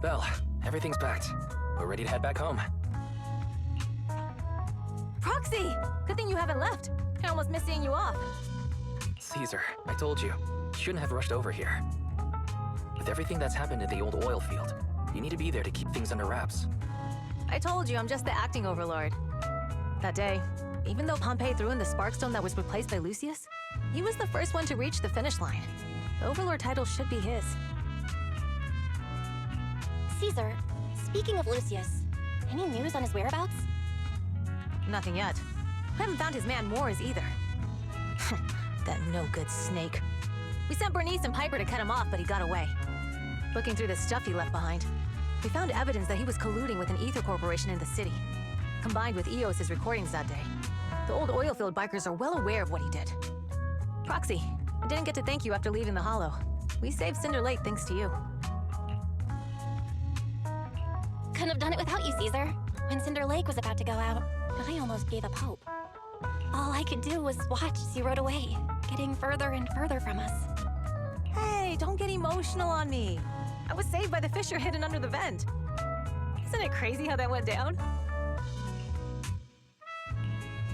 Belle, everything's packed. We're ready to head back home. Proxy! Good thing you haven't left. I almost missed seeing you off. Caesar, I told you, shouldn't have rushed over here. With everything that's happened in the old oil field, you need to be there to keep things under wraps. I told you I'm just the acting overlord. That day, even though Pompey threw in the Sparkstone that was replaced by Lucius, he was the first one to reach the finish line. The overlord title should be his. Caesar, speaking of Lucius, any news on his whereabouts? Nothing yet. I haven't found his man Moores either. That no-good snake. We sent Bernice and Piper to cut him off, but he got away. Looking through the stuff he left behind, we found evidence that he was colluding with an ether corporation in the city, combined with Eos's recordings that day. The old oilfield bikers are well aware of what he did. Proxy, I didn't get to thank you after leaving the Hollow. We saved Cinder Lake thanks to you. Couldn't have done it without you, Caesar. When Cinder Lake was about to go out, I almost gave up hope. All I could do was watch as you rode away, getting further and further from us. Hey, don't get emotional on me. I was saved by the fissure hidden under the vent. Isn't it crazy how that went down?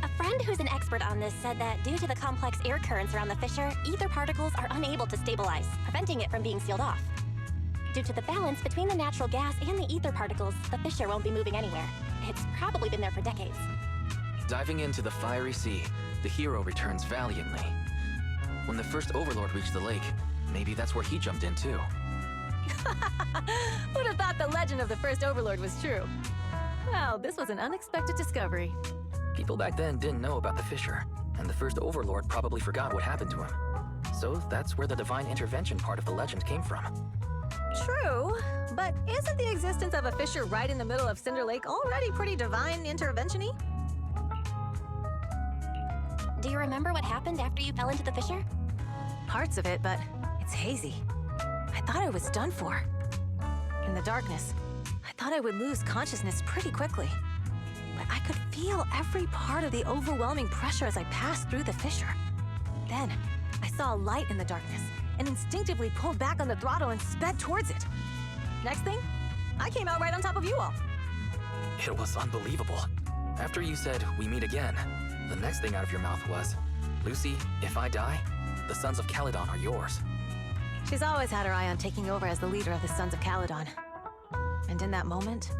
A friend who's an expert on this said that due to the complex air currents around the fissure, ether particles are unable to stabilize, preventing it from being sealed off. Due to the balance between the natural gas and the ether particles, the fissure won't be moving anywhere. It's probably been there for decades. Diving into the fiery sea, the hero returns valiantly. When the first overlord reached the lake, maybe that's where he jumped in too. Who'd have thought the legend of the first overlord was true? Well, this was an unexpected discovery. People back then didn't know about the fissure, and the first overlord probably forgot what happened to him. So that's where the divine intervention part of the legend came from. True, but isn't the existence of a fissure right in the middle of Cinder Lake already pretty divine intervention-y? Do you remember what happened after you fell into the fissure? Parts of it, but it's hazy. I thought I was done for. In the darkness, I thought I would lose consciousness pretty quickly. But I could feel every part of the overwhelming pressure as I passed through the fissure. Then, I saw a light in the darkness and instinctively pulled back on the throttle and sped towards it. Next thing, I came out right on top of you all. It was unbelievable. After you said, "We meet again," the next thing out of your mouth was, "Lucy, if I die, the Sons of Caledon are yours." She's always had her eye on taking over as the leader of the Sons of Caledon. And in that moment,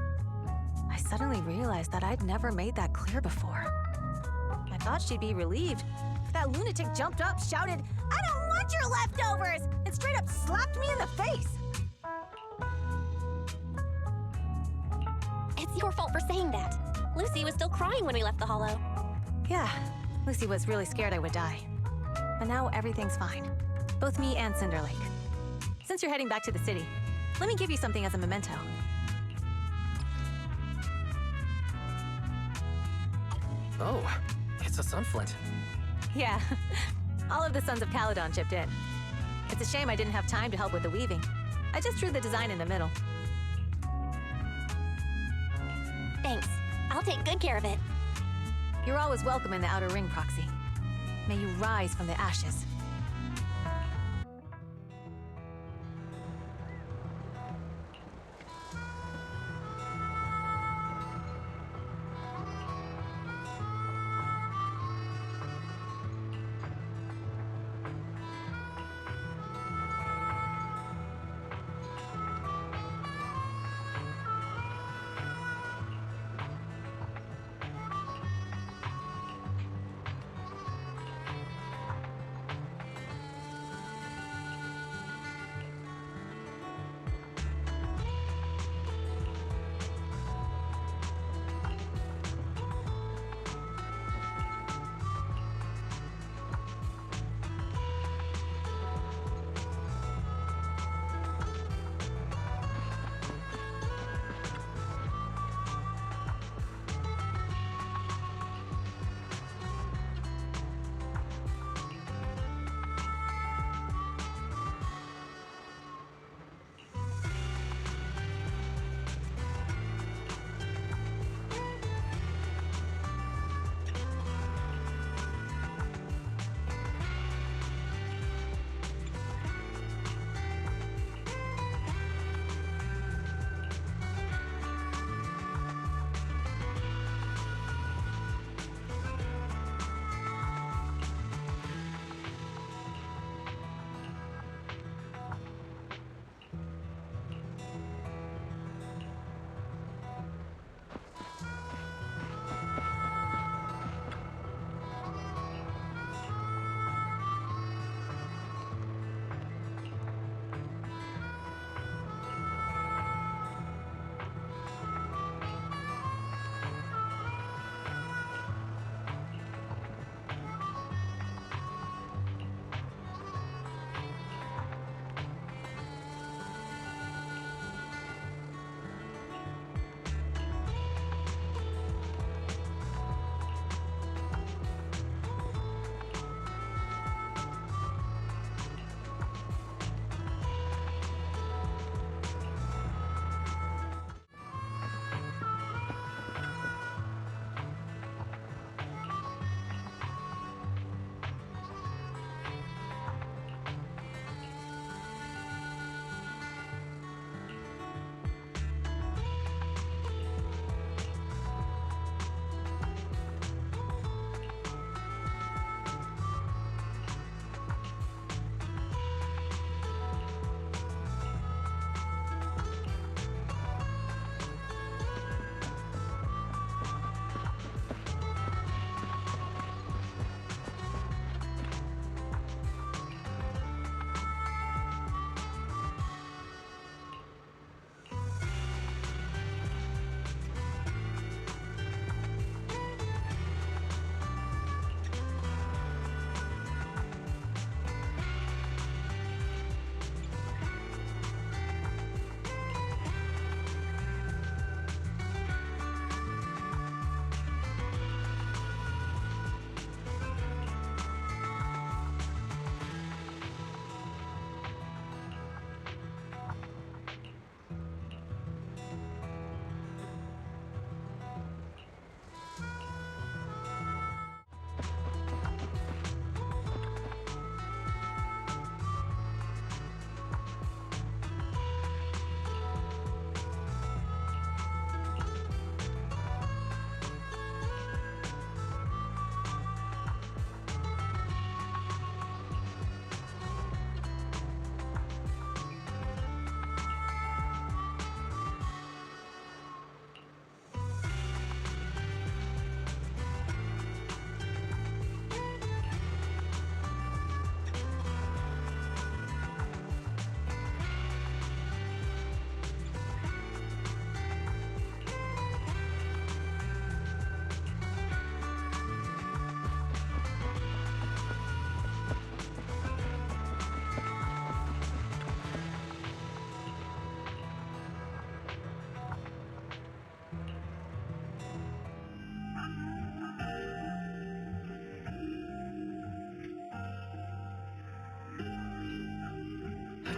I suddenly realized that I'd never made that clear before. I thought she'd be relieved, but that lunatic jumped up, shouted, "I don't want your leftovers!" and straight up slapped me in the face. It's your fault for saying that. Lucy was still crying when we left the Hollow. Yeah, Lucy was really scared I would die. But now everything's fine. Both me and Cinder Lake. Since you're heading back to the city, let me give you something as a memento. Oh, it's a sunflint. Yeah, all of the Sons of Caledon chipped in. It's a shame I didn't have time to help with the weaving. I just drew the design in the middle. Thanks. I'll take good care of it. You're always welcome in the Outer Ring, Proxy. May you rise from the ashes.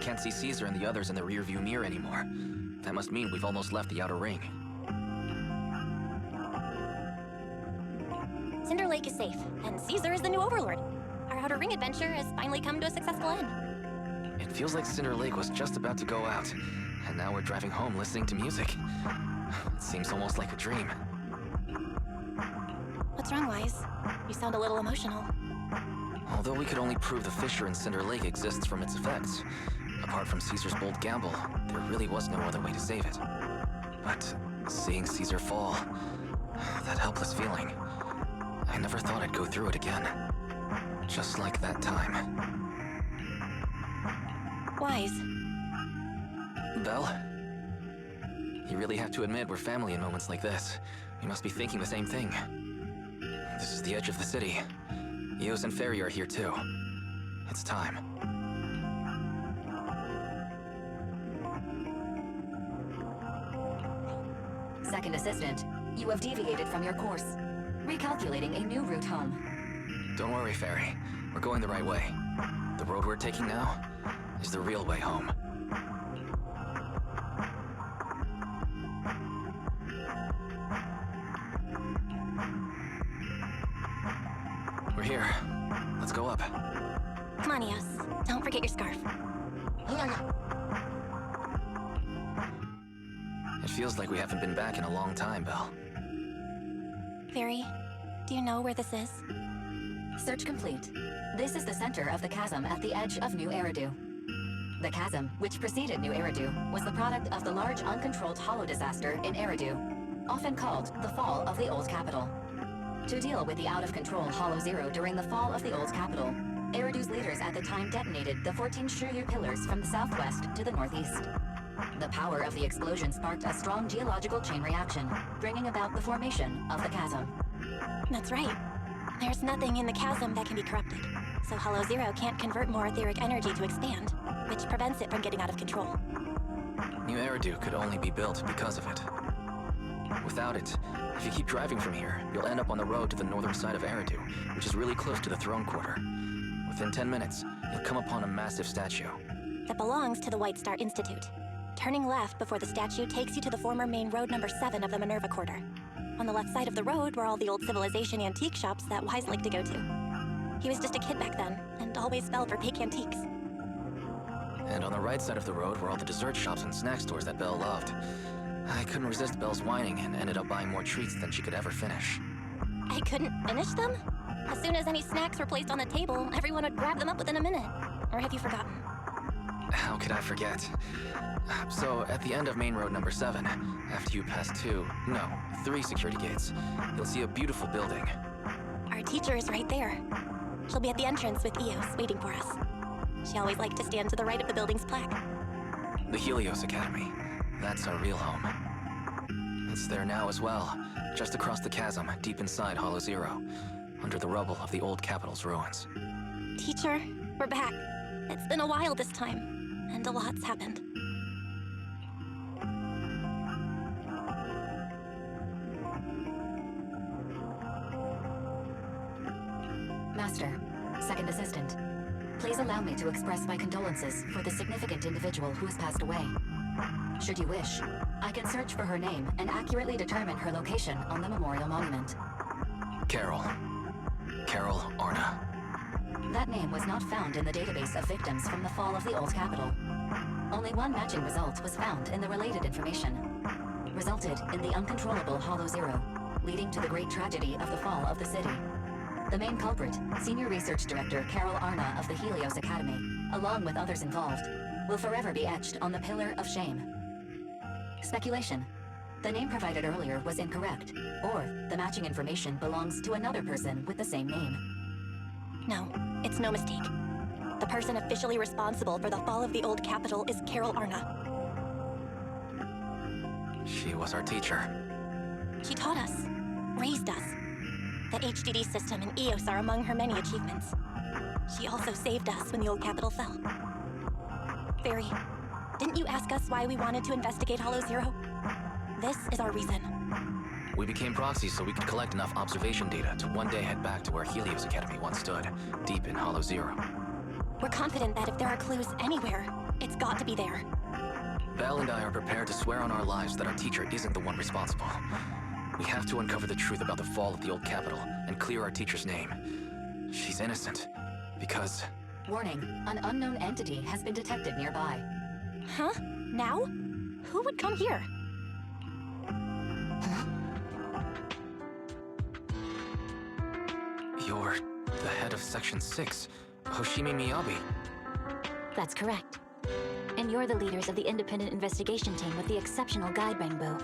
can't see Caesar and the others in the rearview mirror anymore. That must mean we've almost left the outer ring. Cinder Lake is safe, and Caesar is the new overlord. Our Outer Ring adventure has finally come to a successful end. It feels like Cinder Lake was just about to go out, and now we're driving home listening to music. It seems almost like a dream. What's wrong, Wise? You sound a little emotional. Although we could only prove the fissure in Cinder Lake exists from its effects, apart from Caesar's bold gamble, there really was no other way to save it. But seeing Caesar fall, that helpless feeling, I never thought I'd go through it again. Just like that time. Wise. Belle? You really have to admit we're family in moments like this. We must be thinking the same thing. This is the edge of the city. Eos and Ferry are here too. It's time. Second assistant, you have deviated from your course. Recalculating a new route home. Don't worry, Ferry. We're going the right way. The road we're taking now is the real way home. We're here. Let's go up. Come on, Eos. Don't forget your scarf. It feels like we haven't been back in a long time, Belle. Fairy, do you know where this is? Search complete. This is the center of the chasm at the edge of New Eridu. The chasm, which preceded New Eridu, was the product of the large uncontrolled hollow disaster in Eridu, often called the fall of the Old Capital. To deal with the out-of-control Hollow Zero during the fall of the Old Capital, Eridu's leaders at the time detonated the 14 Shiryu pillars from the southwest to the northeast. The power of the explosion sparked a strong geological chain reaction, bringing about the formation of the chasm. That's right. There's nothing in the chasm that can be corrupted, so Hollow Zero can't convert more etheric energy to expand, which prevents it from getting out of control. New Eridu could only be built because of it. Without it, if you keep driving from here, you'll end up on the road to the northern side of Eridu, which is really close to the throne quarter. Within 10 minutes, you'll come upon a massive statue. That belongs to the White Star Institute. Turning left before the statue takes you to the former main road number 7 of the Minerva Quarter. On the left side of the road were all the old civilization antique shops that Wise liked to go to. He was just a kid back then, and always fell for fake antiques. And on the right side of the road were all the dessert shops and snack stores that Belle loved. I couldn't resist Belle's whining and ended up buying more treats than she could ever finish. I couldn't finish them? As soon as any snacks were placed on the table, everyone would grab them up within a minute. Or have you forgotten? How could I forget? So, at the end of main road number 7, after you pass 3 security gates, you'll see a beautiful building. Our teacher is right there. She'll be at the entrance with Eos, waiting for us. She always liked to stand to the right of the building's plaque. The Helios Academy. That's our real home. It's there now as well, just across the chasm, deep inside Hollow Zero, under the rubble of the old capital's ruins. Teacher, we're back. It's been a while this time, and a lot's happened. Master, second assistant, please allow me to express my condolences for the significant individual who has passed away. Should you wish, I can search for her name and accurately determine her location on the memorial monument. Carol Arna. That name was not found in the database of victims from the fall of the Old Capital. Only one matching result was found in the related information. Resulted in the uncontrollable Hollow Zero, leading to the great tragedy of the fall of the city. The main culprit, Senior Research Director Carol Arna of the Helios Academy, along with others involved, will forever be etched on the Pillar of Shame. Speculation. The name provided earlier was incorrect, or the matching information belongs to another person with the same name. No, it's no mistake. The person officially responsible for the fall of the Old Capital is Carol Arna. She was our teacher. She taught us, raised us. The HDD system and Eos are among her many achievements. She also saved us when the Old Capital fell. Fairy, didn't you ask us why we wanted to investigate Hollow Zero? This is our reason. We became proxies so we could collect enough observation data to one day head back to where Helios Academy once stood, deep in Hollow Zero. We're confident that if there are clues anywhere, It's got to be there. Val and I are prepared to swear on our lives that our teacher isn't the one responsible. We have to uncover the truth about the fall of the old capital and clear our teacher's name. She's innocent, because... Warning, an unknown entity has been detected nearby. Huh? Now? Who would come here? You're the head of Section 6, Hoshimi Miyabi. That's correct. And you're the leaders of the independent investigation team with the exceptional guide rainbow.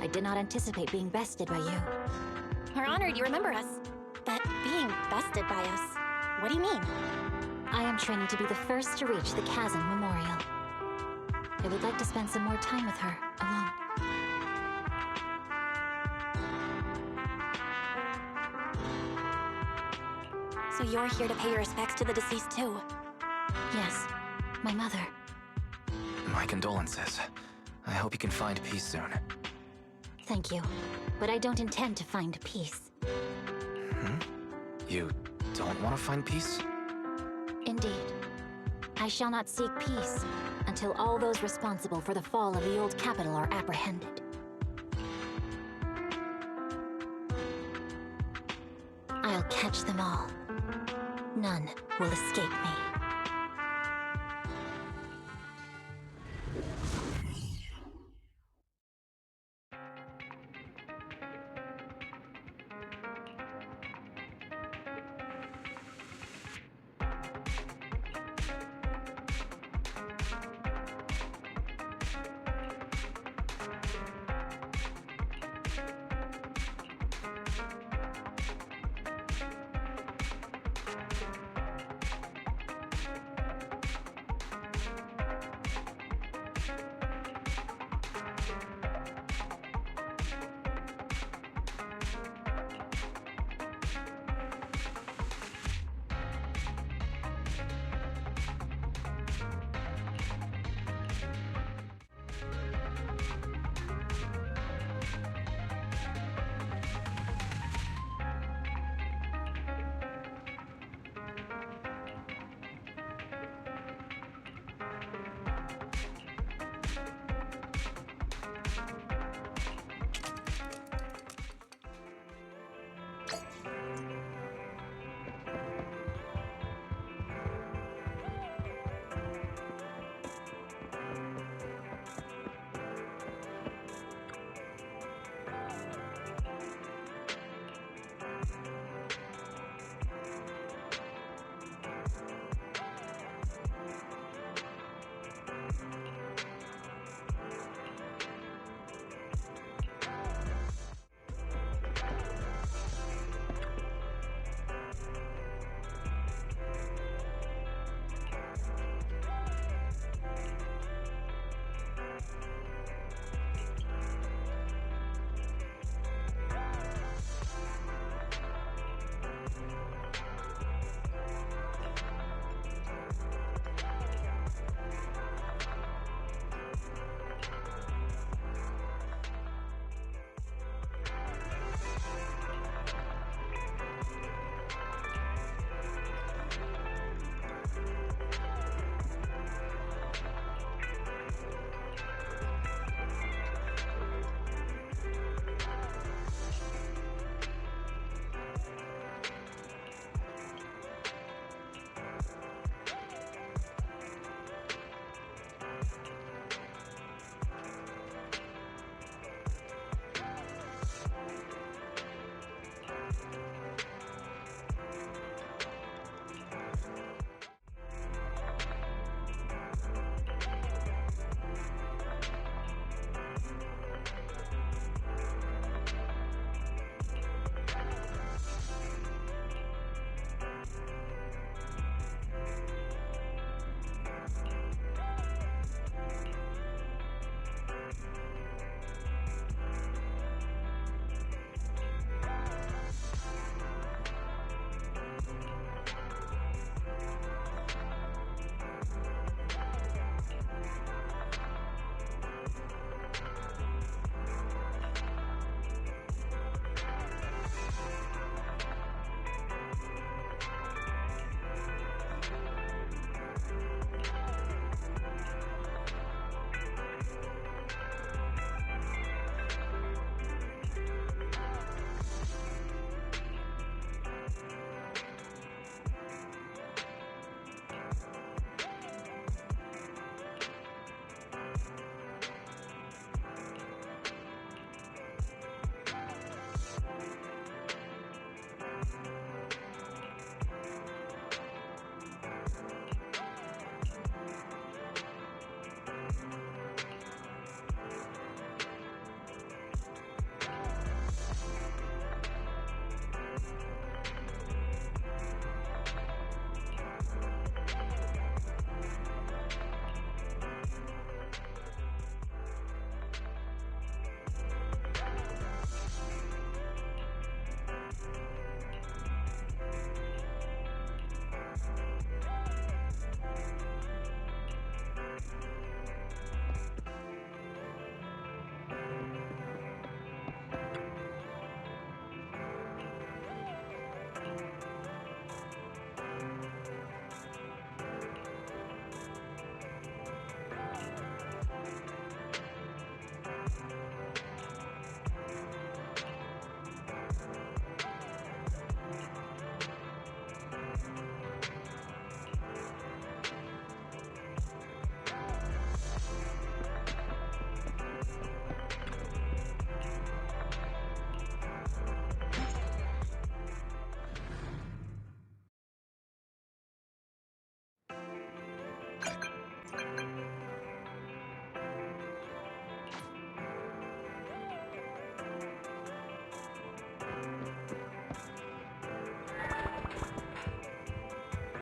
I did not anticipate being bested by you. We're honored you remember us. But being bested by us, what do you mean? I am training to be the first to reach the Chasm Memorial. I would like to spend some more time with her, alone. So you're here to pay your respects to the deceased too? Yes, my mother. My condolences. I hope you can find peace soon. Thank you. But I don't intend to find peace. You don't want to find peace? Indeed. I shall not seek peace until all those responsible for the fall of the old capital are apprehended. I'll catch them all. None will escape me.